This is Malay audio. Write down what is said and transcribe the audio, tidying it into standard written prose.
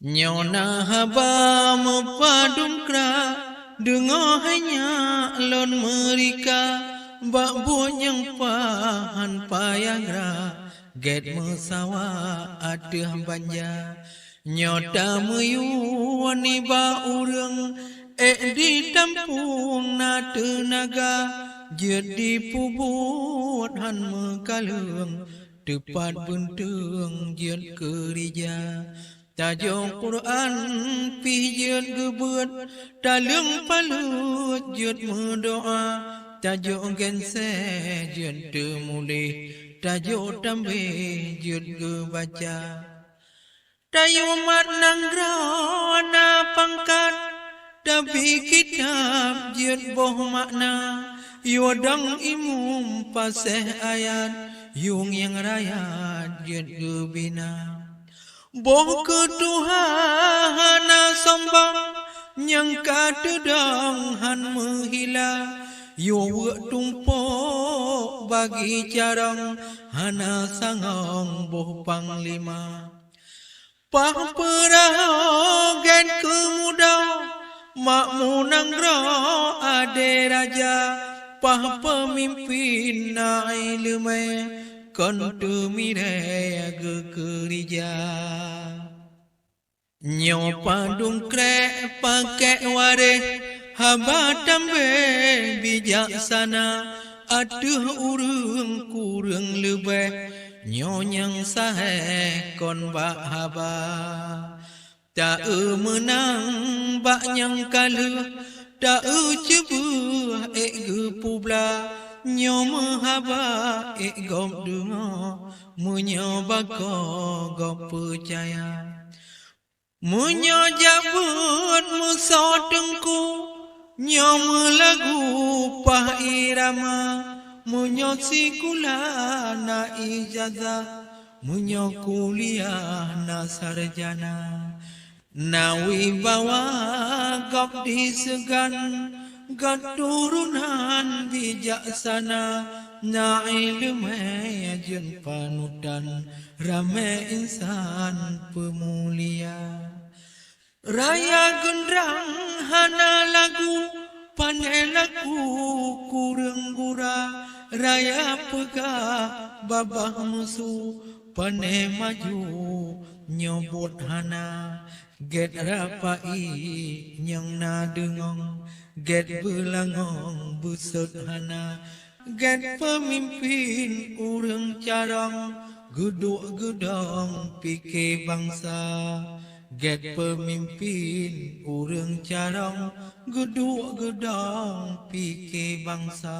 Nyona haba mepadumkra dengo hanya lon merika bak bunyang pahan payangra get mesawa adeh banja nyota meyuani ba urang di tampung na tenaga jadi pubut han mekalung tepat bentung jet kerja tajong Quran pijet gebut talung palut jet mendoa tajong gense jet temulih tajong tambe jet gebaca tayumat nanggrana pangkat tapi kitab jet boh makna yodang imum paseh ayat yung yang rayat jet gebina boh ketuhana sombang yang kadedang han menghila yo tumpuk bagi carang hana sangong boh panglima pah perahogan kemudah makmunang ro ade raja pah pemimpin nai lemai kontu mire gekerja nyo padung krek pakai ware haba tambe bijaksana aduh urung kurang lebih nyo nyang sahe kon bak haba tak menang bak nyang kalu tak cebu gepubla nyo mahaba gom dengo menyoba ko gom percaya menyo jabut muso tengku nyo melagu pah irama menyo sikula na ijazah menyo kuliah na sarjana na wibawa gop disegan keturunan bijaksana na ilmu jen panutan ramai insan pemulia raya gendrang hana lagu pandai lagu kurang gura raya pegah babah musuh pandai maju nyobot hana get rapai nyang na dengong get belangong busut hana get pemimpin urang carang geduk gedong pikir bangsa get pemimpin urang carang geduk gedong pikir bangsa.